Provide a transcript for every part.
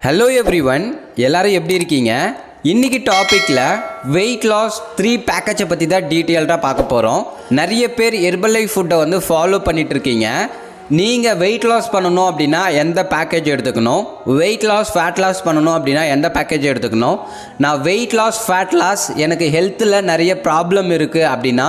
Hello everyone, எல்லாரும் எப்படி இருக்கீங்க? இன்றைக்கி டாப்பிக்கில் வெயிட் லாஸ் 3 பேக்கேஜை பற்றி தான் டீட்டெயில்டாக பார்க்க போகிறோம். நிறைய பேர் ஹெர்பலைஃப் ஃபுட்டை ஃபாலோ பண்ணிகிட்ருக்கீங்க. நீங்கள் வெயிட் லாஸ் பண்ணணும் அப்படின்னா எந்த பேக்கேஜ் எடுத்துக்கணும், வெயிட் லாஸ் ஃபேட் லாஸ் பண்ணணும் அப்படின்னா எந்த பேக்கேஜ் எடுத்துக்கணும், நான் வெயிட் லாஸ் ஃபேட் லாஸ் எனக்கு ஹெல்த்தில் நிறைய ப்ராப்ளம் இருக்குது அப்படின்னா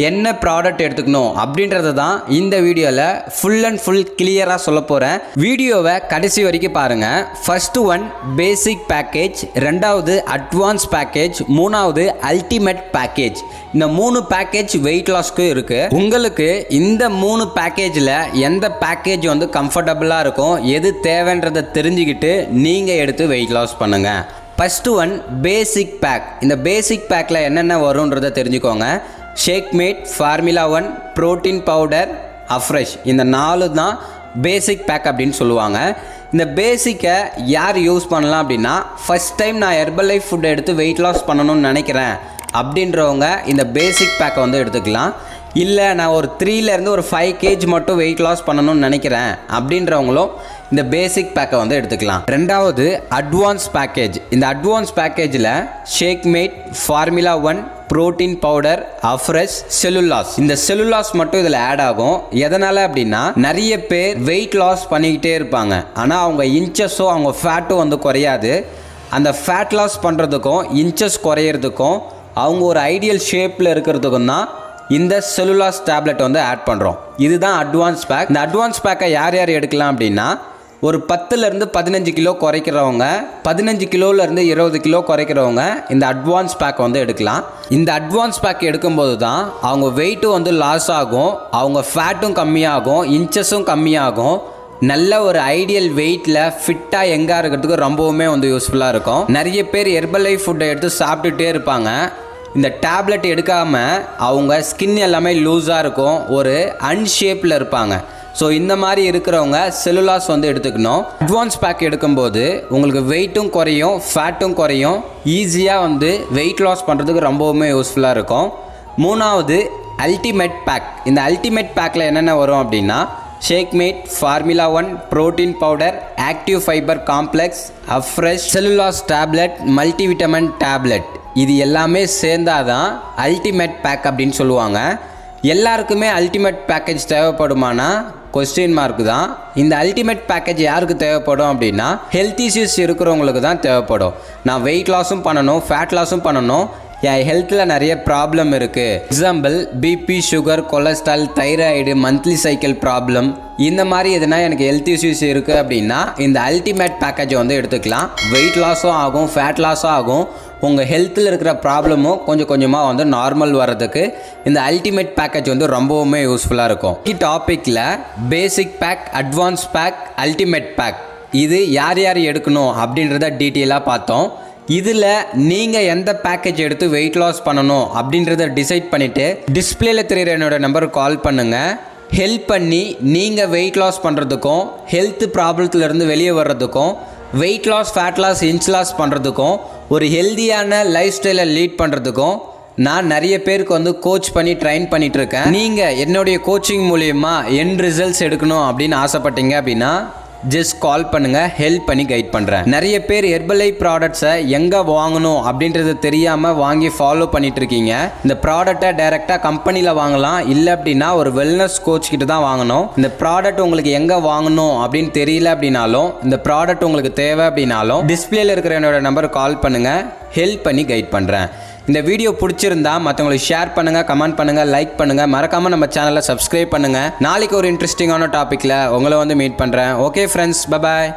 என்ன ப்ராடக்ட் எடுத்துக்கணும் அப்படின்றத தான் இந்த வீடியோவில் ஃபுல் அண்ட் ஃபுல் கிளியராக சொல்ல போகிறேன். வீடியோவை கடைசி வரைக்கும் பாருங்கள். ஃபர்ஸ்ட் ஒன் பேசிக் பேக்கேஜ், ரெண்டாவது அட்வான்ஸ் பேக்கேஜ், மூணாவது அல்டிமேட் பேக்கேஜ். இந்த 3 பேக்கேஜ் வெயிட் லாஸ்க்கு இருக்குது. உங்களுக்கு இந்த 3 பேக்கேஜில் எந்த பேக்கேஜ் கம்ஃபர்டபுளாக இருக்கும், எது தேவைன்றதை தெரிஞ்சுக்கிட்டு நீங்கள் எடுத்து வெயிட் லாஸ் பண்ணுங்கள். First one basic pack. இந்த பேசிக் பேக்கில் என்னென்ன வரும்ன்றதை தெரிஞ்சுக்கோங்க. Shake mate, formula 1, protein powder, afresh, இந்த 4 தான் பேசிக் பேக் அப்படின்னு சொல்லுவாங்க. இந்த பேசிக்கை யார் யூஸ் பண்ணலாம் அப்படின்னா, ஃபஸ்ட் டைம் நான் ஹெர்பலைஃப் ஃபுட்டை எடுத்து வெயிட் லாஸ் பண்ணணும்னு நினைக்கிறேன் அப்படின்றவங்க இந்த பேசிக் பேக்கை எடுத்துக்கலாம். இல்லை நான் ஒரு 3லேருந்து ஒரு 5 kg மட்டும் வெயிட் லாஸ் பண்ணணும்னு நினைக்கிறேன் அப்படின்றவங்களும் இந்த பேசிக் பேக்கை எடுத்துக்கலாம். ரெண்டாவது அட்வான்ஸ் பேக்கேஜ். இந்த அட்வான்ஸ் பேக்கேஜில் Shakemate, formula 1, protein powder, Afresh, Cell U Loss, இந்த செல்லுலாஸ் மட்டும் இதில் ஆட் ஆகும். எதனால் அப்படின்னா, நிறைய பேர் வெயிட் லாஸ் பண்ணிக்கிட்டே இருப்பாங்க, ஆனால் அவங்க இன்ச்சஸோ அவங்க ஃபேட்டும் குறையாது. அந்த ஃபேட் லாஸ் பண்ணுறதுக்கும் இன்ச்சஸ் குறையிறதுக்கும் அவங்க ஒரு ஐடியல் ஷேப்பில் இருக்கிறதுக்கும் தான் இந்த செல்லுலாஸ் டேப்லெட் ஆட் பண்ணுறோம். இதுதான் அட்வான்ஸ் பேக். இந்த அட்வான்ஸ் பேக்கை யார் யார் எடுக்கலாம் அப்படின்னா, ஒரு 10லேருந்து 15 கிலோ குறைக்கிறவங்க, 15 கிலோலேருந்து 20 கிலோ குறைக்கிறவங்க இந்த அட்வான்ஸ் பேக் எடுக்கலாம். இந்த அட்வான்ஸ் பேக் எடுக்கும்போது தான் அவங்க வெயிட்டும் லாஸ் ஆகும், அவங்க ஃபேட்டும் கம்மியாகும், இன்ச்சஸும் கம்மியாகும், நல்ல ஒரு ஐடியல் வெயிட்டில் ஃபிட்டாக எங்கே இருக்கிறதுக்கு ரொம்பவுமே யூஸ்ஃபுல்லாக இருக்கும். நிறைய பேர் ஹெர்பலைஃப் ஃபுட்டை எடுத்து சாப்பிட்டுட்டே இருப்பாங்க. இந்த டேப்லெட் எடுக்காமல் அவங்க ஸ்கின் எல்லாமே லூஸாக இருக்கும், ஒரு அன்ஷேப்பில் இருப்பாங்க. ஸோ இந்த மாதிரி இருக்கிறவங்க செல்லுலாஸ் எடுத்துக்கணும். அட்வான்ஸ் பேக் எடுக்கும்போது உங்களுக்கு வெயிட்டும் குறையும், ஃபேட்டும் குறையும், ஈஸியாக வெயிட் லாஸ் பண்ணுறதுக்கு ரொம்பவுமே யூஸ்ஃபுல்லாக இருக்கும். மூணாவது அல்டிமேட் பேக். இந்த அல்டிமேட் பேக்கில் என்னென்ன வரும் அப்படின்னா, Shakemate, formula 1, protein powder, active fibre complex, Afresh, Cell U Loss tablet, multivitamin tablet, இது எல்லாமே சேர்ந்தாதான் அல்டிமேட் பேக் அப்படின்னு சொல்லுவாங்க. எல்லாருக்குமே அல்டிமேட் பேக்கேஜ் தேவைப்படுமானா கொஸ்டின் மார்க் தான். இந்த அல்டிமேட் பேக்கேஜ் யாருக்கு தேவைப்படும் அப்படின்னா, ஹெல்த் இஷ்யூஸ் இருக்கிறவங்களுக்கு தான் தேவைப்படும். நான் வெயிட் லாஸும் பண்ணணும், ஃபேட் லாஸும் பண்ணணும், என் ஹெல்த்தில் நிறைய ப்ராப்ளம் இருக்குது, example BP, sugar, cholesterol, thyroid, monthly cycle problem, இந்த மாதிரி எதுனா எனக்கு ஹெல்த் இஷ்யூஸ் இருக்குது அப்படின்னா இந்த அல்டிமேட் பேக்கேஜை எடுத்துக்கலாம். வெயிட் லாஸும் ஆகும், ஃபேட் லாஸும் ஆகும், உங்கள் ஹெல்த்தில் இருக்கிற ப்ராப்ளமும் கொஞ்சம் கொஞ்சமாக நார்மல் வர்றதுக்கு இந்த அல்டிமேட் பேக்கேஜ் ரொம்பவுமே யூஸ்ஃபுல்லாக இருக்கும். டாப்பிக்கில் basic pack, advance pack, ultimate pack, இது யார் யார் எடுக்கணும் அப்படின்றத டீட்டெயிலாக பார்த்தோம். இதில் நீங்கள் எந்த பேக்கேஜ் எடுத்து வெயிட் லாஸ் பண்ணணும் அப்படின்றத டிசைட் பண்ணிவிட்டு டிஸ்பிளேல தெரிகிற என்னோடய நம்பருக்கு கால் பண்ணுங்கள். ஹெல்ப் பண்ணி நீங்கள் வெயிட் லாஸ் பண்ணுறதுக்கும், ஹெல்த் ப்ராப்ளத்துலேருந்து வெளியே வர்றதுக்கும், weight loss, fat loss, inch loss பண்ணுறதுக்கும், ஒரு ஹெல்தியான லைஃப் ஸ்டைலை லீட் பண்ணுறதுக்கும் நான் நிறைய பேருக்கு கோச் பண்ணி ட்ரைன் பண்ணிகிட்ருக்கேன். நீங்கள் என்னுடைய கோச்சிங் மூலயமா என் ரிசல்ட்ஸ் எடுக்கணும் அப்படின்னு ஆசைப்பட்டீங்க அப்படின்னா ஜஸ்ட் கால் பண்ணுங்கள், ஹெல்ப் பண்ணி கைட் பண்ணுறேன். நிறைய பேர் ஹெர்பலைஃப் ப்ராடக்ட்ஸை எங்கே வாங்கணும் அப்படின்றது தெரியாமல் வாங்கி ஃபாலோ பண்ணிகிட்ருக்கீங்க. இந்த ப்ராடக்டை டைரெக்டாக கம்பெனியில் வாங்கலாம், இல்லை அப்படின்னா ஒரு வெல்னஸ் கோச் கிட்ட தான் வாங்கணும். இந்த ப்ராடக்ட் உங்களுக்கு எங்கே வாங்கணும் அப்படின்னு தெரியல அப்படின்னாலும், இந்த ப்ராடக்ட் உங்களுக்கு தேவை அப்படின்னாலும் டிஸ்பிளேல இருக்கிற என்னோட நம்பருக்கு கால் பண்ணுங்கள், ஹெல்ப் பண்ணி கைட் பண்ணுறேன். இந்த வீடியோ பிடிச்சிருந்தா மற்றவங்களுக்கு ஷேர் பண்ணுங்கள், கமெண்ட் பண்ணுங்கள், லைக் பண்ணுங்கள், மறக்காமல் நம்ம சேனலை சப்ஸ்கிரைப் பண்ணுங்கள். நாளைக்கு ஒரு இன்ட்ரெஸ்டிங்கான டாப்பிக்கில் உங்களை மீட் பண்ணுறேன். Okay friends, bye bye.